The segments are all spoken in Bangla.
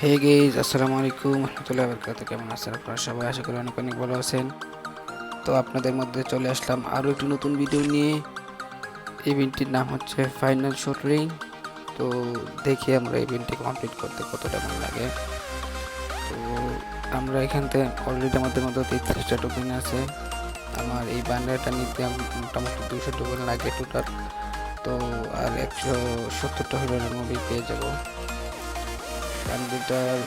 হে গেইজ, আসসালামু আলাইকুম রহমতুল্লাহ বরকাত। কেমন আছেন আপনারা সবাই? আশা করি অনেক অনেক ভালো আছেন। তো আপনাদের মধ্যে চলে আসলাম আরও একটি নতুন ভিডিও নিয়ে। ইভেন্টটির নাম হচ্ছে ফাইনাল শট রিং। তো দেখি আমরা ইভেন্টটি কমপ্লিট করতে কতটা টাইম লাগে। তো আমরা এখান থেকে অলরেডি আমাদের মধ্যে 33টা টোকেন আছে। আমার এই বান্ডেলটা নিতে মোটামুটি 200 টোকেন লাগে টোটাল। তো আর 170টা হলে মুভি পেয়ে যাব। বান্ডেলটার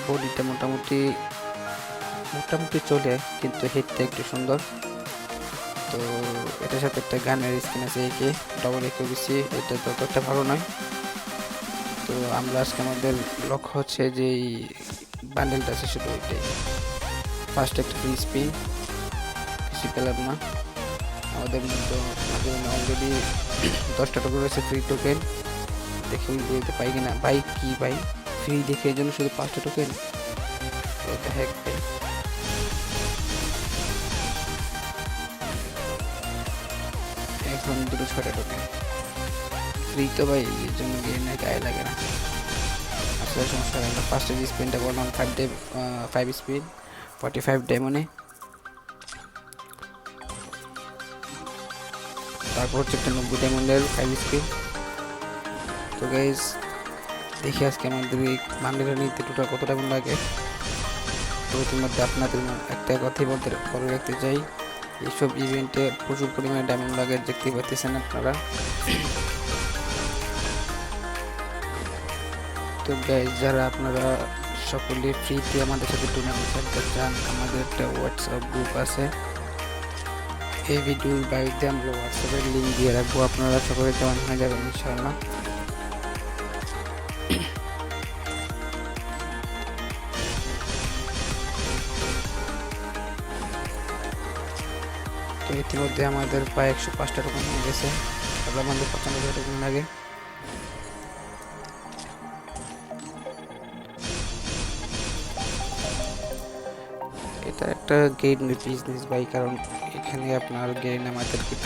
বডিটা মোটামুটি মোটামুটি চলে, কিন্তু হেডটা একটু সুন্দর। তো এটার সাথে একটা গানের স্কিন আছে, একে ডবল একে বেশি, এটা ততটা ভালো নয়। তো আমরা আজকে আমাদের লক্ষ্য হচ্ছে যে এই বান্ডেলটা আছে শুধু ওইটাই। ফার্স্ট একটা ফ্রি স্পিন, কিছু পেলাম না। আমাদের মধ্যে অলরেডি 10টা টোকেন রয়েছে, ফ্রি টোকেন। দেখে বুঝতে পাই কিনা ভাই, কি ভাই ফ্রি দেখে এই জন্য শুধু 5টা টোকেন? হ্যাক ভাই। এখন দুটো 6টা টোকেন ফ্রি তো ভাই, এই জন্য গেমে গায়ে লাগে না। আসলে সমস্যা হয় না। ফার্স্টে যে স্পিনটা করলাম 5 স্পিন 45 ডায়মন্ডে। তারপর হচ্ছে একটা 90 ডায়মন্ডের 5 স্পিন। তো গাইজ দেখি আজকে আমাদের এই বান্ডেলটা নিতে টোটাল কত ডায়মন্ড লাগে। তো ইতিমধ্যে আপনাদের একটা কথাই বলে রাখতে চাই, এইসব ইভেন্টে প্রচুর পরিমাণে ডায়মন্ড লাগে, দেখতে পাচ্ছেন আপনারা। তো গাইজ যারা আপনারা সকলে ফ্রিতে আমাদের সাথে টুর্নামেন্ট খেলতে চান, আমাদের একটা হোয়াটসঅ্যাপ গ্রুপ আছে। এই ভিডিওর বাড়িতে আমরা হোয়াটসঅ্যাপের লিঙ্ক দিয়ে রাখবো, আপনারা সকলে জয়েন হয়ে যাবেন ইনশাআল্লাহ। তো ইতিমধ্যে আমাদের প্রায় 105টা টোকেন হয়ে গেছে। তারপর আমাদের 95টা টোকেন লাগে। এটা একটা গেইন বিজনেস ভাই, কারণ এখানে আপনার গেইন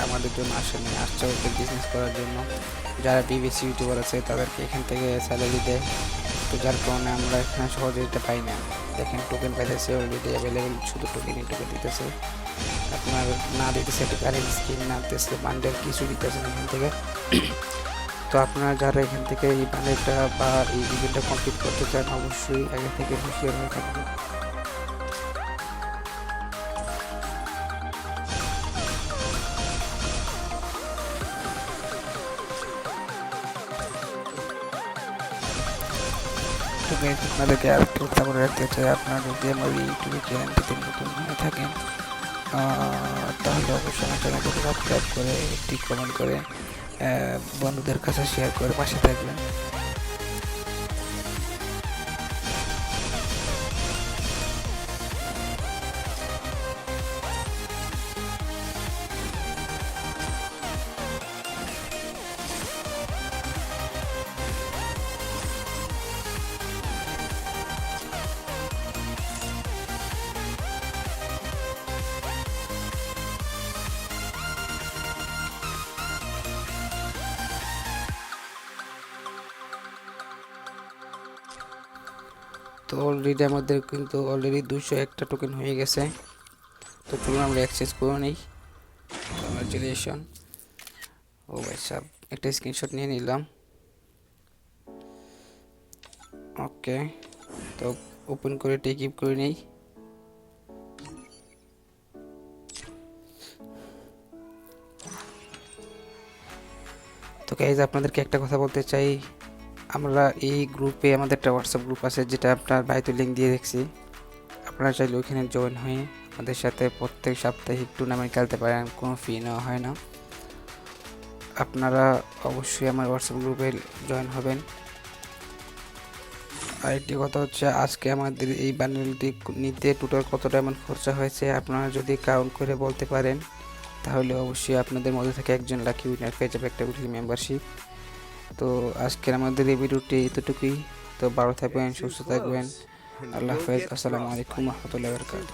আমাদের জন্য আসে না, আসছে ওদের বিজনেস করার জন্য। যারা বিবিসি ইউটিউবার আছে তাদেরকে এখান থেকে স্যালারি দেয়। তো যার কারণে আমরা এখানে সহজে এটা পাই না। দেখেন টোকেন পাইতেছে অলরেডি অ্যাভেলেবেল, শুধু টোকেনই টোকেন দিতেছে। আপনার না দিতেছে একটা কারেন্ট স্কিন, না দিতেছে বান্ডেল, কিছু দিতেছে না এখান থেকে। তো আপনারা যারা এখান থেকে এই বান্ডেলটা বা এই ইভেন্টটা কমপ্লিট করতে চান, অবশ্যই আগে থেকে হুঁশিয়ার হয়ে থাকবেন। তো গাইস আপনাদেরকে আরেকটা কথা বলে রাখতে চাই, আপনারা যদি আমার ইউটিউব চ্যানেলটিতে নতুন হয়ে থাকেন তাহলে অবশ্যই আমার চ্যানেলটিকে সাবস্ক্রাইব করে একটি কমেন্ট করে বন্ধুদের কাছে শেয়ার করে পাশে থাকবেন। তো অলরেডি আমাদের কিন্তু অলরেডি 201টা টোকেন হয়ে গেছে। তো চলুন আমরা এক্সচেঞ্জ করে নিই। কংগ্রাচুলেশন। ও ভাই সাহেব, একটা স্ক্রিনশট নিয়ে নিলাম। ওকে, তো ওপেন করে টেক ইপ করে নিই। তো গাইজ আপনাদেরকে একটা কথা বলতে চাই, আমরা এই গ্রুপে আমাদের একটা হোয়াটসঅ্যাপ গ্রুপ আছে, যেটা আপনার ভাইতো লিঙ্ক দিয়ে দেখছি। আপনারা চাইলে ওইখানে জয়েন হয়ে আমাদের সাথে প্রত্যেক সাপ্তাহিক টুর্নামেন্ট খেলতে পারেন, কোনো ফি নেওয়া হয় না। আপনারা অবশ্যই আমার হোয়াটসঅ্যাপ গ্রুপে জয়েন হবেন। আরেকটি কথা হচ্ছে, আজকে আমাদের এই বান্ডেলটি নিতে টোটাল কত ডায়মন্ড খরচা হয়েছে আপনারা যদি কাউন্ট করে বলতে পারেন, তাহলে অবশ্যই আপনাদের মধ্যে থেকে একজন লাকি উইনার পেয়ে যাবে একটা উইকলি মেম্বারশিপ। তো আজকের আমাদের এই ভিডিওটি এতটুকুই। তো ভালো থাকবেন, সুস্থ থাকবেন। আল্লাহ হাফেজ, আসসালামু আলাইকুম রহমতুল্লাহ বরকাত।